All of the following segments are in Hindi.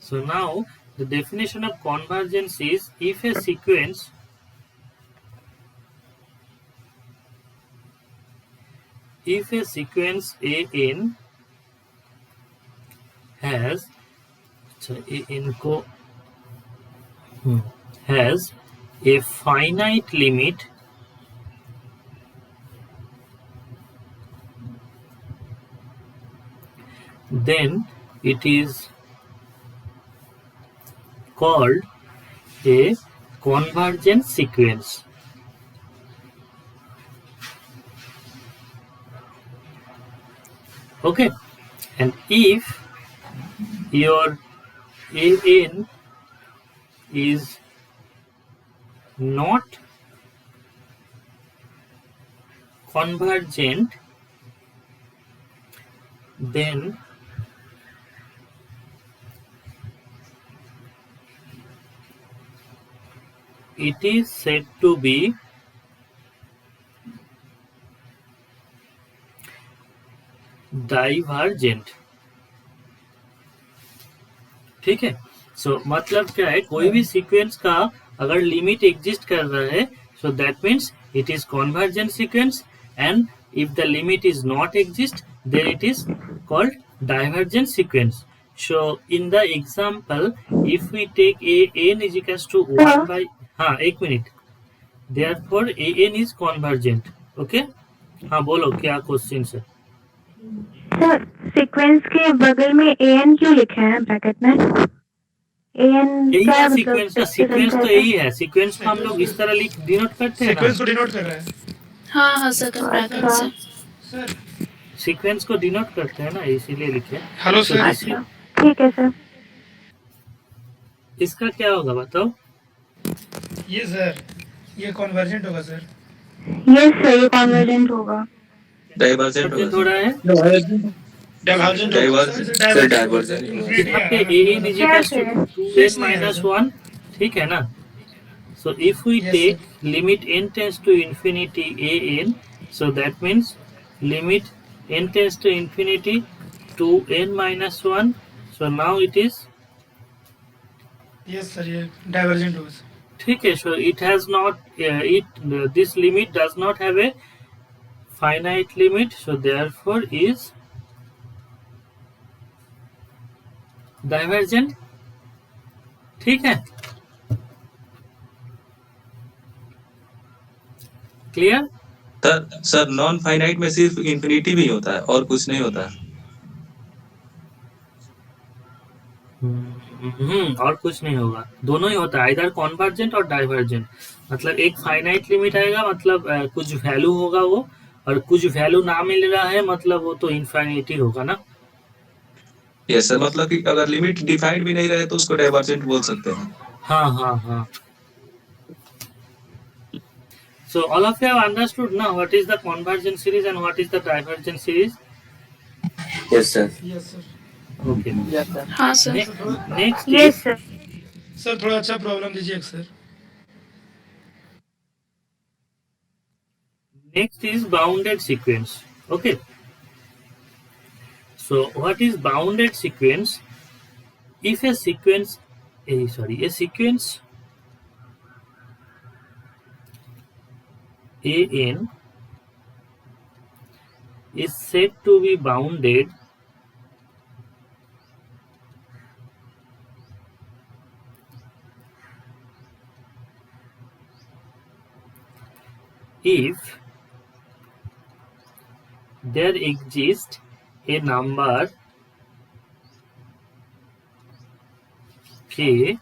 So now the definition of convergence is if a sequence an has has a finite limit then it is called a convergent sequence. Okay, and if your an is not convergent, then it is said to be divergent. ठीक है, सो मतलब क्या है, कोई भी सीक्वेंस का अगर लिमिट एग्जिस्ट कर रहा है, so that means it is convergent sequence, and if the limit is not exist then it is called divergent sequence. So in the example, if we take an is equals to 1 by एक minute, therefore an is convergent. Okay, हाँ बोलो क्या क्वेश्चन है सर. सीक्वेंस के बगल में an क्यों लिखे हैं ब्रैकेट में? an यही क्या है मतलब सीक्वेंस का, सीक्वेंस तो यही है, सीक्वेंस को हम लोग इस तरह डिनोट करते हैं ना, सीक्वेंस को डिनोट कर रहा है. हाँ सेकंड ब्रैकेट से सर सीक्वेंस को डिनोट करते हैं ना, इसीलिए लिखे. Hello sir. अच्छा ठीक है सर. इसका क्या होगा बताओ? ये सर ये कन्वर्जेंट होगा सर. यस सर, ये कन्वर्जेंट होगा. डाइवर्जेंट Convergent हो रहा है डाइवर्जेंट सर डाइवर्जेंट यहाँ पे an is equals to 2n minus 1, ठीक है ना. So if we Yes, take limit n tends to infinity an, so that means limit n tends to infinity to n minus 1, so now it is, yes sir ये डाइवर्जेंट होगा सर. ठीक है. So it has not this limit does not have a finite limit, so therefore is divergent. ठीक है, क्लियर? सर नॉन फाइनाइट में सिर्फ इंफिनिटी भी होता है और कुछ नहीं होता है. और कुछ नहीं होगा, दोनों ही होता है, इधर कॉन्वर्जेंट और डाइवर्जेंट. मतलब एक फाइनाइट लिमिट आएगा, मतलब कुछ वैल्यू होगा वो, और कुछ वैल्यू ना मिल रहा है मतलब वो तो इनफाइनिटी होगा ना. यस सर, मतलब कि अगर लिमिट डिफाइंड भी नहीं रहे तो उसको डाइवर्जेंट बोल सकते हैं. हाँ. So all of you have understood now what is the convergent series and what is the divergent series? Yes sir. Yes sir. Okay. हाँ sir. Next yes is sir. Sir थोड़ा अच्छा प्रॉब्लम दीजिए sir. next is bounded sequence. Okay. So what is bounded sequence? If a sequence an is said to be bounded if there exists a number k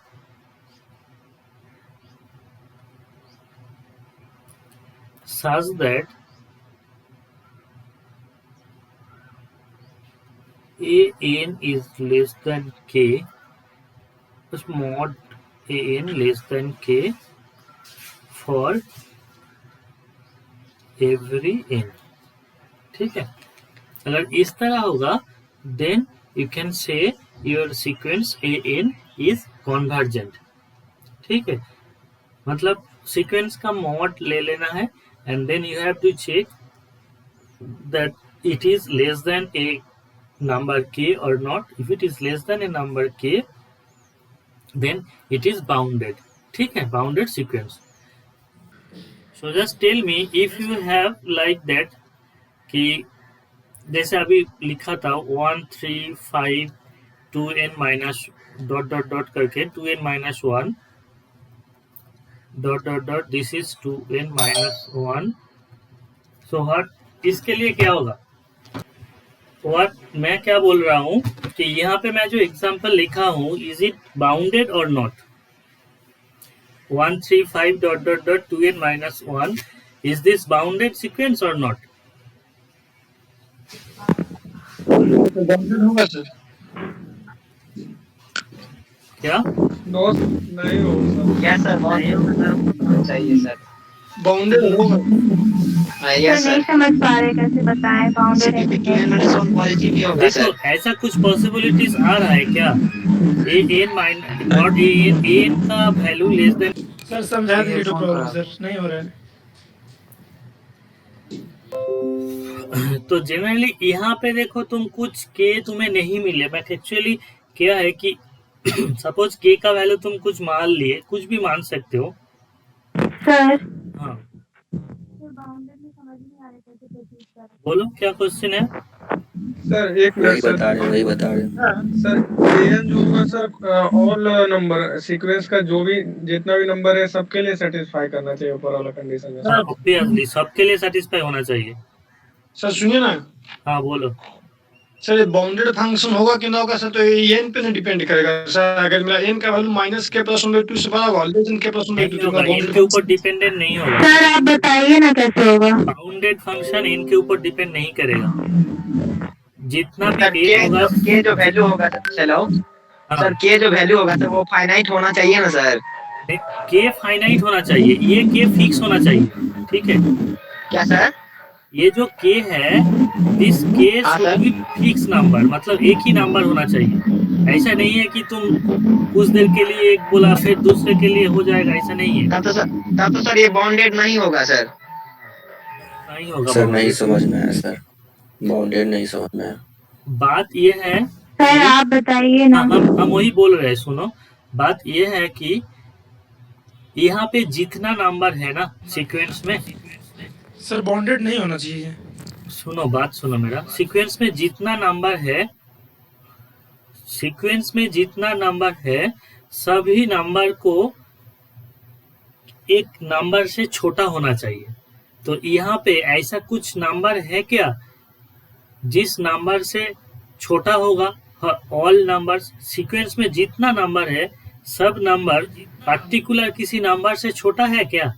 such that an is less than k, mod an less than k for every n. ठीक है, अगर इस तरह होगा then you can say your sequence an is convergent. ठीक है, मतलब सीक्वेंस का मॉड ले लेना है and then you have to check that it is less than a number k or not. If it is less than a number k, then it is bounded. ठीक है, bounded sequence. So just tell me if you have like that कि जैसे अभी लिखा था 1 3 5 2n minus dot dot dot करके 2n minus 1 dot dot dot this is 2n minus 1. So what इसके लिए क्या होगा? व्हाट मैं क्या बोल रहा हूँ कि यहाँ पे मैं जो एग्जांपल लिखा हूँ इज इट बाउंडेड और not? 1 3 5 dot dot dot 2n minus 1 is this bounded sequence और नॉट? बाउंडेड होगा सर. क्या नो नहीं होगा यस सर, बाउंडेड चाहिए सर. बाउंडेड होगा. यस सर नहीं सर, समझ पा रहे कैसे बताएं बाउंडेड है कि CP2n नहीं. माइनस 1 पॉजिटिव ही होगा देखो सर. ऐसा कुछ पॉसिबिलिटीज आ रहा है क्या? an माइनस नॉट an का वैल्यू लेस देन. सर समझा दीजिए तो प्रॉब्लम सर नहीं हो रहा है. तो जनरली यहाँ पे देखो तुम कुछ के तुम्हें नहीं मिले, बट एक्चुअली क्या है कि सपोज के का वैल्यू तुम कुछ मान लिए, कुछ भी मान सकते हो. सर हाँ बाउंडेड में समझ नहीं आ रहा कैसे प्रोसीड करें. बोलो क्या क्वेश्चन है? सर एक मिनट सर. वही बता रहे. सर एन जो होगा सर ऑल नंबर सीक्वेंस का जो भी जितना भी नंबर है सबके लिए सेटिस्फाई करना चाहिए ऊपर वाला कंडीशन है. ऑब्वियसली सबके लिए सेटिस्फाई होना चाहिए. सर सुनिए ना हाँ बोलो. सर, ये बाउंडेड फंक्शन होगा कि ना होगा सर, तो ये n पे नहीं डिपेंड करेगा सर. अगर मेरा n का वैल्यू माइनस के प्लस 1/2 से बड़ा होगा, लेकिन के प्लस 1/2 नहीं तो होगा, मैं इनके ऊपर डिपेंडेंट नहीं होगा. सर आप बताइए ना कैसे होगा. बाउंडेड फंक्शन इनके ऊपर डिपेंड नहीं करेगा. जितना भी सर a होगा. के जो वैल्यू होगा सर, चलो हाँ, सर, के जो वैल्यू होगा सर वो फाइनाइट होना चाहिए ना सर. के फाइनाइट होना चाहिए, ये के फिक्स होना चाहिए. ठीक है, क्या सर? ये जो के है दिस के हाँ, should sir. B fix number, मतलब एक ही नंबर होना चाहिए. ऐसा नहीं है कि तुम कुछ देर के लिए एक बोला फिर दूसरे के लिए हो जाएगा, ऐसा नहीं है. तब तो सर ये बाउंडेड नहीं होगा सर. नहीं होगा. सर नहीं समझ में आया सर, बाउंडेड नहीं समझ में आया. बात ये है, सर आप बताइए ना. हम वही बोल रहे हैं. सुनो, बात ये है कि यहाँ पे जितना नंबर है ना सीक्वेंस में, सर बाउंडेड नहीं होना चाहिए. सुनो बात सुनो मेरा. सीक्वेंस में जितना नंबर है, सीक्वेंस में जितना नंबर है सभी नंबर को एक नंबर से छोटा होना चाहिए. तो यहाँ पे ऐसा कुछ नंबर है क्या जिस नंबर से छोटा होगा? ऑल नंबर्स सीक्वेंस में जितना नंबर है सब नंबर पर्टिकुलर किसी नंबर से छोटा है क्या?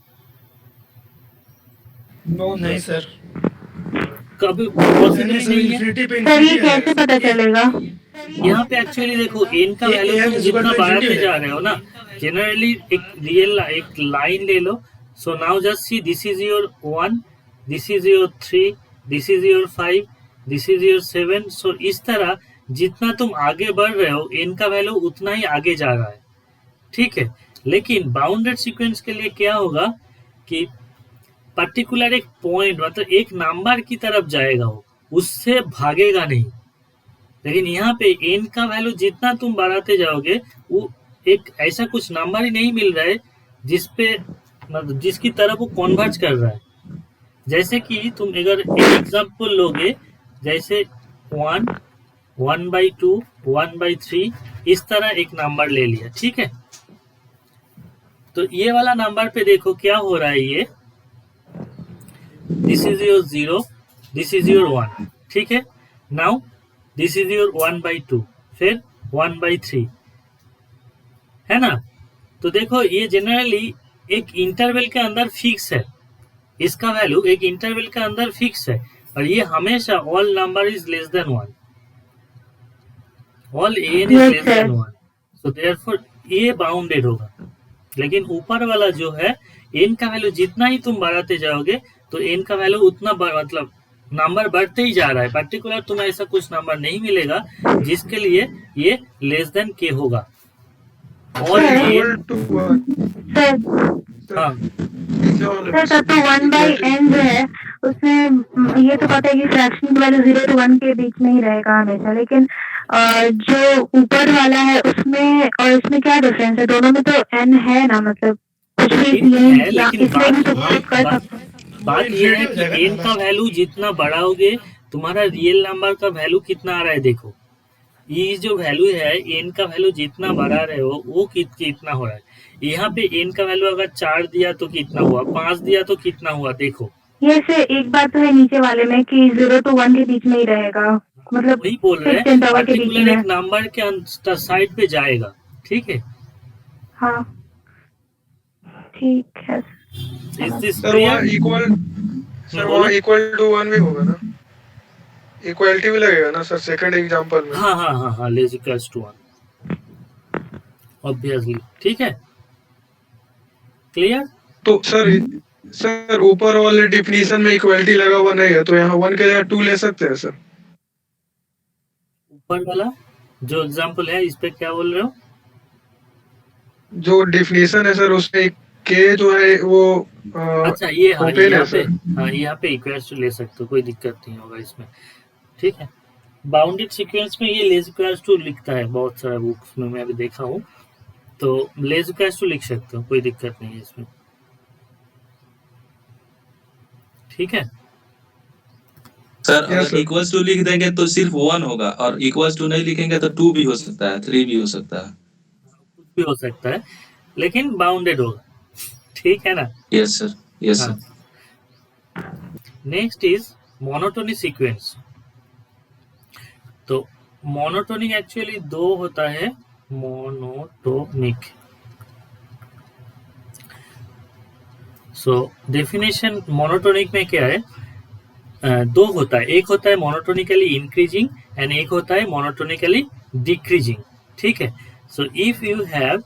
नहीं सर. कभी पॉसिबल नहीं सर, नहीं है. इन्फिनिटी पे सर ये इन्फिनिटी कैसे पता चलेगा. यहाँ पे एक्चुअली देखो n का वैल्यू तुम जितना बढ़ाते जा रहे हो ना, जनरली एक लाइन ले लो. So now just see, this is your 1, this is your 3, this is your 5, this is your 7. So इस तरह जितना तुम आगे बढ़ रहे हो n का वैल्यू उतना ही आगे जा रहा है. ठीक है, लेकिन बाउंडेड सीक्वेंस के लिए क्या होगा कि पर्टिकुलर एक पॉइंट, मतलब एक नंबर की तरफ जाएगा, वो उससे भागेगा नहीं. लेकिन यहाँ पे n का वैल्यू जितना तुम बढ़ाते जाओगे वो एक ऐसा कुछ नंबर ही नहीं मिल रहा है जिसपे मतलब जिसकी तरफ वो कन्वर्ज कर रहा है. जैसे कि तुम अगर एक एग्जांपल लोगे, जैसे 1, 1/2, 1/3, इस तरह एक नंबर ले लिया. ठीक है, तो ये वाला नंबर पे देखो क्या हो रहा है. ये this is your 0, this is your 1. ठीक है, नाउ दिस इज योर 1/2, फिर 1/3 है ना. तो देखो ये जनरली एक इंटरवल के अंदर फिक्स है, इसका वैल्यू एक इंटरवल के अंदर फिक्स है, और ये हमेशा all number is less than 1, all n is less than 1. So therefore ये बाउंडेड होगा. लेकिन ऊपर वाला जो है n का वैल्यू जितना ही तुम बढ़ाते जाओगे तो n का वैल्यू उतना मतलब नंबर बढ़ते ही जा रहा है. पर्टिकुलर तुम्हें ऐसा कुछ नंबर नहीं मिलेगा जिसके लिए ये लेस देन के होगा. और इक्वल टू सर हाँ सर तब तो 1/n जो है उसमें ये तो पता है कि फ्रैक्शन की वैल्यू 0 to 1 के बीच में ही रहेगा हमेशा, लेकिन जो ऊपर वाला है उसमें और इसमें क्या डिफरेंस है? दोनों में तो n है ना, मतलब कुछ भी n ये है, या लेकिन इसमें भी तो बात- कुछ कर बात सकते हैं। बात वो ये है infinitive हो कि जाएगा n ना का last में। वैल्यू जितना बढ़ाओगे तुम्हारा रियल नंबर का वैल्यू कितना आ रहा है देखो। ये जो वैल्यू है n का वैल्यू जितना बढ़ा रहे हो वो कितना हो रहा है। यहाँ पे n का वैल्यू अगर 4 दिया तो कितना हुआ, 5 दिया तो कितना हुआ देखो। ये से एक बात तो है नीचे वाले में कि 0 to 1 के बीच में ही रहेगा, मतलब वही बोल रहे 6 हैं, 10 पावर के बीच पर्टिकुलर में। एक नंबर के साइड पे जाएगा, ठीक है। हाँ ठीक है, इज समझ। दिस सर वहाँ क्लियर? इक्वल सर बोलो। वहाँ इक्वल टू 1 भी होगा ना, इक्वलिटी भी लगेगा ना सर सेकंड एग्जांपल में। हाँ हाँ हाँ हाँ, लेस इक्वल्स टू 1 ऑब्वियसली, ठीक है, क्लियर। तो सर ऊपर वाले डिफिनीशन में इक्वलिटी लगा हुआ नहीं है, तो यहाँ 1 के जगह 2 ले सकते हैं सर। ऊपर वाला जो एग्जांपल है इस पे क्या बोल रहे हो? जो डिफिनीशन है सर उसमें के जो है वो अच्छा ये हाँ, ओपन यहाँ है पे, सर। हाँ यहाँ पे इक्वल्स टू ले सकते हो, कोई दिक्कत नहीं होगा इसमें, ठीक है। बाउंडेड सीक्वेंस में ये लेस इक्वल्स टू लिखता है बहुत सारा बुक्स में, मैं अभी देखा हूँ, तो लेस इक्वल्स टू लिख सकते हो, कोई दिक्कत नहीं है इसमें, ठीक है। सर Yes, अगर sir. इक्वल्स टू लिख देंगे तो सिर्फ 1 होगा, और इक्वल्स टू नहीं लिखेंगे तो 2 भी हो सकता है, 3 भी हो सकता है। कुछ भी हो सकता है लेकिन बाउंडेड होगा, ठीक है ना। यस सर, यस हाँ। Sir. Next is monotonic sequence. तो मोनोटोनिक एक्चुअली दो होता है, मोनोटोनिक। सो डेफिनेशन मोनोटोनिक में क्या है, दो होता है, एक होता है मोनोटोनिकली इंक्रीजिंग एंड एक होता है मोनोटोनिकली डिक्रीजिंग, ठीक है। So if you have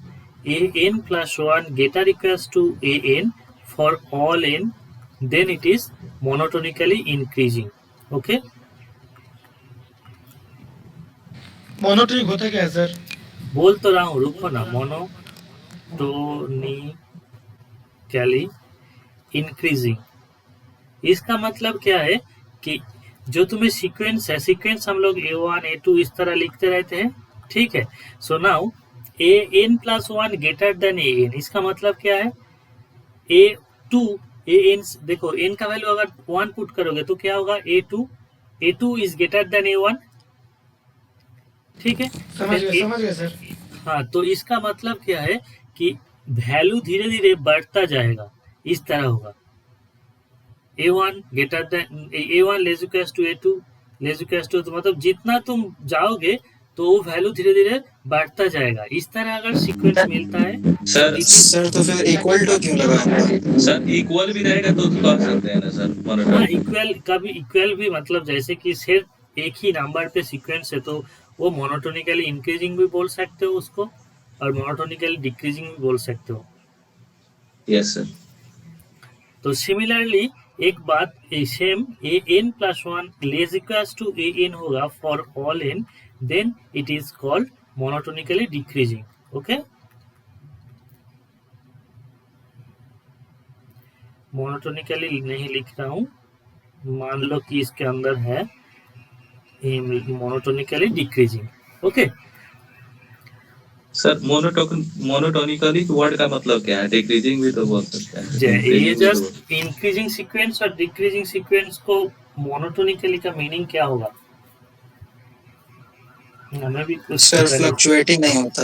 an plus 1 greater equals to an for all n, then it is monotonically increasing, okay। Monotonic होता क्या है सर? बोल तो रहा हूँ, रुको ना। मोनोटोनिकली इंक्रीजिंग, इसका मतलब क्या है कि जो तुम्हें सीक्वेंस है, सीक्वेंस हम लोग a1 a2 इस तरह लिखते रहते हैं, ठीक है। So now an plus 1 greater than an, इसका मतलब क्या है, a2 an, देखो n का वैल्यू अगर 1 पुट करोगे तो क्या होगा, a2 is greater than a1, ठीक है। समझ गया सर। हाँ, तो इसका मतलब क्या है कि वैल्यू धीरे धीरे बढ़ता जाएगा, इस तरह होगा। a1 greater than a1 less equals to a2 less equals to, तो मतलब जितना तुम जाओगे तो वो वैल्यू धीरे धीरे बढ़ता जाएगा। इस तरह अगर सीक्वेंस मिलता है सर तो फिर इक्वल टू क्यों लगाया? सर इक्वल भी रहेगा तो कह सकते हैं ना सर हाँ, मोनोटोनिक। इक्वल का भी, इक्वल भी मतलब जैसे कि सिर्फ एक ही नंबर पे सीक्वेंस है तो वो मोनोटोनिकली इंक्रीजिंग भी बोल सकते हो उसको, और मोनोटोनिकली डिक्रीजिंग भी बोल सकते हो। Yes sir. तो सिमिलरली एक बात same, an plus 1 less equals to an होगा for all n, then it is called monotonically decreasing, okay. Monotonically नहीं लिख रहा हूँ, मान लो कि इसके अंदर है monotonically decreasing, okay. Sir monotonically word का मतलब क्या है? डिक्रीजिंग भी तो बोल सकते हैं। ये increasing भी तो जस्ट इंक्रीजिंग सीक्वेंस और डिक्रीजिंग सीक्वेंस को मोनोटोनिकली का मीनिंग क्या होगा, हमें भी कुछ सर पता नहीं। फ्लक्चुएटिंग नहीं होता,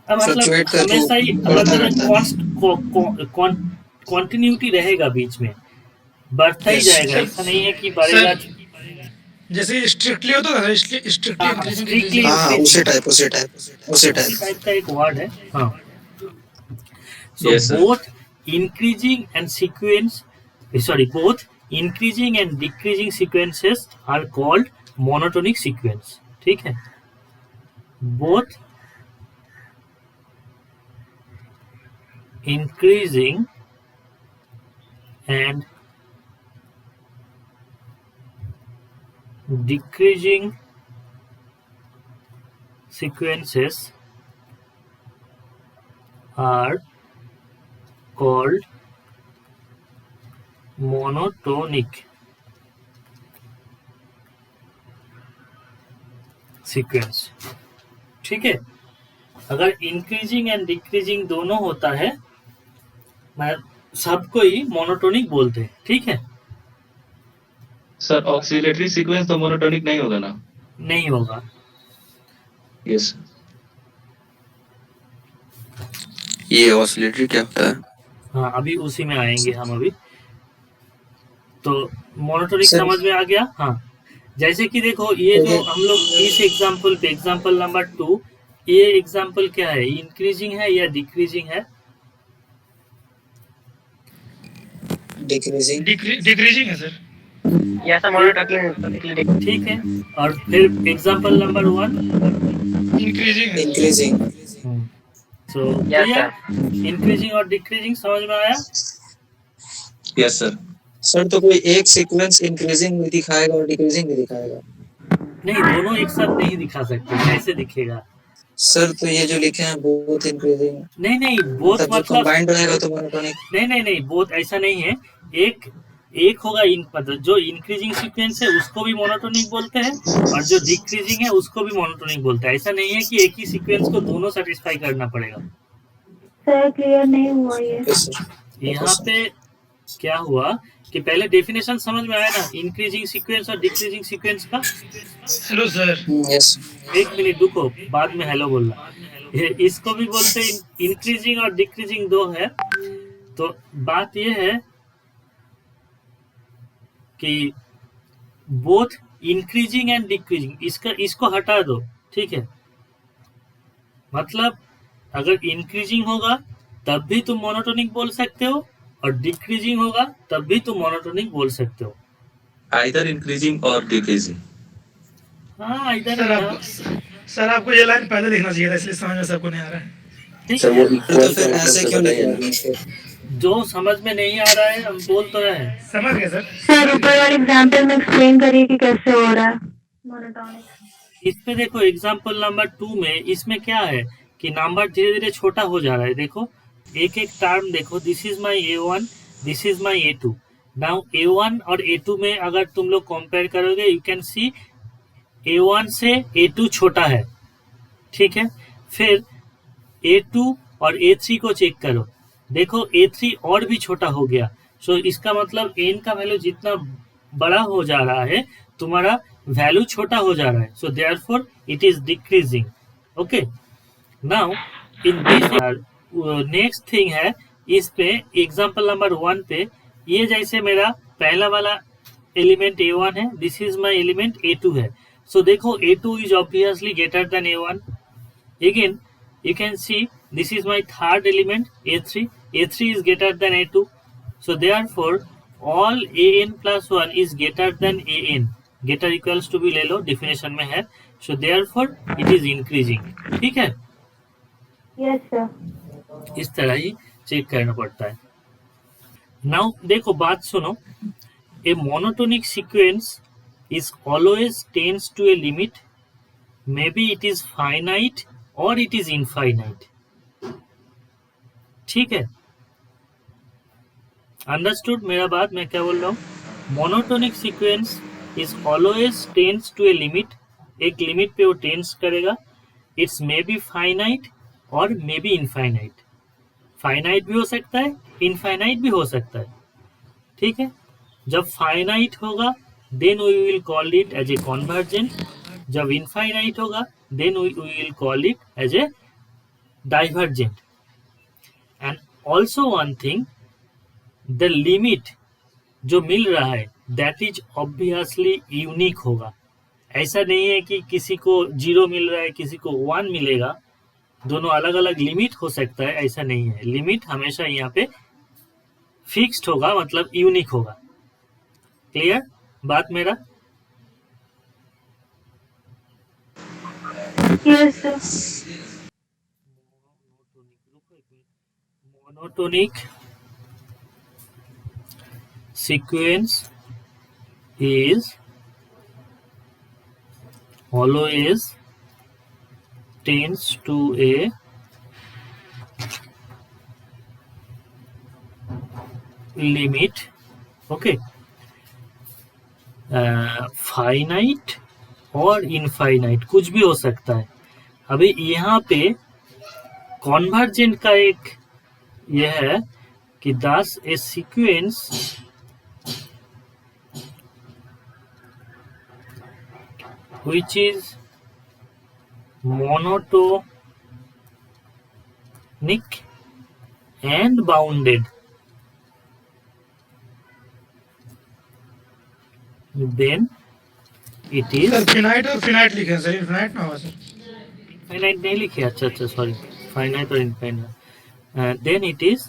मतलब फ्लक्चुएट कर तो हमेशा ही बढ़ता रहता है। कॉन्टिन्यूटी रहेगा, बीच में बढ़ता ही Yes. जाएगा, ऐसा नहीं है कि बढ़ेगा। जैसे स्ट्रिक्टली होता है, स्ट्रिक्टली हाँ, इंक्रीजिंग strictly हाँ उसी टाइप उसी टाइप का एक वर्ड है, हाँ। सो Yes, sir. Both increasing and sequence, both increasing and decreasing sequences are called monotonic sequence, ठीक है। both increasing and decreasing sequences are called monotonic sequence, ठीक है। अगर इंक्रीजिंग एंड डिक्रीजिंग दोनों होता है, मैं सबको ही मोनोटोनिक बोलते हैं, ठीक है। सर ऑक्सीलेटरी सीक्वेंस तो मोनोटोनिक नहीं होगा ना? नहीं होगा। यस। ये ऑसिलेटरी क्या होता है? हाँ, अभी उसी में आएंगे हम अभी। तो मोनोटोनिक सर- समझ में आ गया। हाँ, जैसे कि देखो ये जो हम लोग इस एग्जांपल पे, एग्जांपल नंबर 2, ये एग्जांपल क्या है, इंक्रीजिंग है या डिक्रीजिंग है? डिक्रीजिंग। डिक्रीजिंग है सर। Yes sir, monotonic. ठीक है। और फिर एग्जांपल नंबर 1 इंक्रीजिंग है। Increasing. So yes clear, increasing और डिक्रीजिंग समझ में आया? Yes sir. सर तो कोई एक सीक्वेंस इंक्रीजिंग भी दिखाएगा और डिक्रीजिंग भी दिखाएगा? नहीं, दोनों एक साथ नहीं दिखा सकते, कैसे दिखेगा? सर तो ये जो लिखे हैं बोथ इंक्रीजिंग, नहीं बोथ तब जो मतलब कंबाइंड रहेगा तो मोनोटोनिक। नहीं बोथ ऐसा नहीं है। एक होगा मतलब जो इंक्रीजिंग सीक्वेंस है उसको भी मोनोटोनिक बोलते हैं, और जो डिक्रीजिंग है उसको भी मोनोटोनिक बोलते हैं। ऐसा नहीं है कि एक ही सीक्वेंस को दोनों सेटिस्फाई करना पड़ेगा। सर क्लियर नहीं हुआ ये। यहाँ पे क्या हुआ कि पहले डेफिनेशन समझ में आया ना, इंक्रीजिंग सीक्वेंस और डिक्रीजिंग सीक्वेंस का। Hello sir. यस। एक मिनट रुको, बाद में हेलो बोलना। इसको भी बोलते हैं इंक्रीजिंग और डिक्रीजिंग, दो है। तो बात यह है कि बोथ इंक्रीजिंग एंड डिक्रीजिंग, इसको हटा दो, ठीक है। मतलब अगर इंक्रीजिंग होगा तब भी तुम मोनोटोनिक बोल सकते हो, और डिक्रीजिंग होगा तब भी तुम मोनोटोनिक बोल सकते हो। आइदर इंक्रीजिंग और डिक्रीजिंग। हाँ, इधर सर आपको ये लाइन पहले लिखना चाहिए था, इसलिए समझ में सबको नहीं आ रहा है। ठीक सर वो है। इक्वल तो फिर ऐसे क्यों लिखे? जो समझ में नहीं आ रहा है हम बोल तो रहे हैं। समझ गए सर। सर ऊपर वाले एग्जाम्पल में एक्सप्लेन करिए कि कैसे हो रहा है मोनोटोनिक। इस पे देखो एग्जाम्पल नंबर 2 में, इसमें क्या है कि नंबर धीरे धीरे छोटा हो जा रहा है। देखो एक एक टर्म देखो, this is my A1, this is my A2। Now A1 और A2 में अगर तुम लोग कंपेयर करोगे, यू कैन सी A1 से A2 छोटा है, ठीक है। फिर A2 और A3 को चेक करो, देखो A3 और भी छोटा हो गया। सो इसका मतलब n का वैल्यू जितना बड़ा हो जा रहा है, तुम्हारा वैल्यू छोटा हो जा रहा है। So therefore it is decreasing. Okay, now in this next thing है, इस पे एग्जांपल नंबर 1 पे, ये जैसे मेरा पहला वाला एलिमेंट A1 है, this is my element A2 है। सो देखो A2 is obviously greater than A1। Again you can see this is my third element A3. A3 is greater than A2. So therefore all an plus 1 is greater than an. Greater equals to भी ले लो, definition में है। So therefore it is increasing. ठीक है, यस सर। इस तरह ही चेक करना पड़ता है। नाउ देखो बात सुनो, a monotonic sequence is always tends to a limit. Maybe it is finite और इट इज इनफाइनाइट, ठीक है। अंडरस्टूड मेरा बात, मैं क्या बोल रहा हूँ? Monotonic sequence is always tends to a limit, एक लिमिट पे वो टेंड्स करेगा। इट्स मे बी फाइनाइट और मे बी इनफाइनाइट। फाइनाइट भी हो सकता है, इनफाइनाइट भी हो सकता है, ठीक है। जब फाइनाइट होगा then we will call it as a convergent, जब इनफाइनाइट होगा then we will call it as a divergent. And also one thing, the limit जो मिल रहा है that is obviously unique होगा। ऐसा नहीं है कि किसी को 0 मिल रहा है, किसी को 1 मिलेगा, दोनों अलग अलग लिमिट हो सकता है, ऐसा नहीं है। लिमिट हमेशा यहाँ पे फिक्स्ड होगा, मतलब यूनिक होगा। क्लियर बात मेरा? Yes sir. Monotonic sequence is always tends to a limit, okay, finite और इनफाइनाइट, कुछ भी हो सकता है। अभी यहाँ पे कॉन्वर्जेंट का एक यह है कि thus a sequence which is monotonic and bounded, then it is sir finite और फिनाइट लिखे हैं सर, इनफिनाइट ना हो सर। फाइनाइट नहीं लिखे, अच्छा अच्छा सॉरी, फाइनाइट और infinite, then it is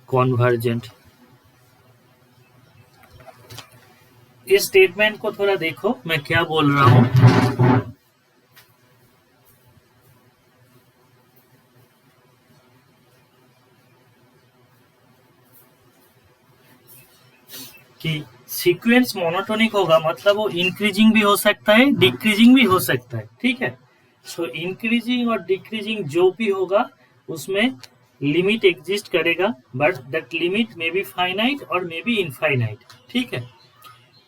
convergent। इस स्टेटमेंट को थोड़ा देखो मैं क्या बोल रहा हूं। कि सीक्वेंस मोनोटोनिक होगा मतलब वो इंक्रीजिंग भी हो सकता है, डिक्रीजिंग भी हो सकता है, ठीक है। सो इंक्रीजिंग और डिक्रीजिंग जो भी होगा उसमें लिमिट एग्जिस्ट करेगा, but that limit may be finite और मे बी इनफाइनाइट, ठीक है।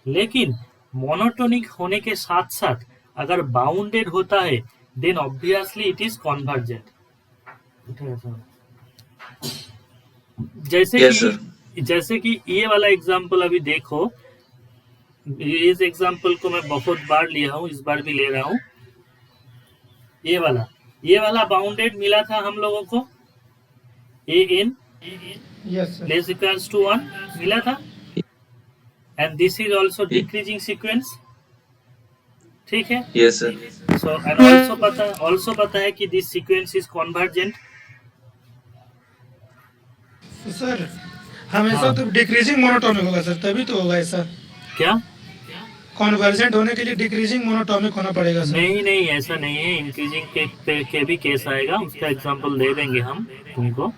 लेकिन मोनोटोनिक होने के साथ साथ अगर बाउंडेड होता है then obviously it is convergent. जैसे कि ये वाला एग्जांपल अभी देखो, इस एग्जांपल को मैं बहुत बार लिया हूँ, इस बार भी ले रहा हूँ। ये वाला बाउंडेड मिला था हम लोगों को, an yes sir. less equals to 1 मिला था, and this is also decreasing sequence, ठीक है। Yes sir. So and also पता है कि this sequence is convergent। तो सर हमेशा तो डिक्रीजिंग मोनोटोनिक होगा सर, तभी तो होगा ऐसा। क्या? कॉन्वर्जेंट होने के लिए डिक्रीजिंग मोनोटोनिक होना पड़ेगा सर। नहीं ऐसा नहीं है, इंक्रीजिंग के भी केस आएगा, उसका एग्जांपल दे देंगे हम तुमको।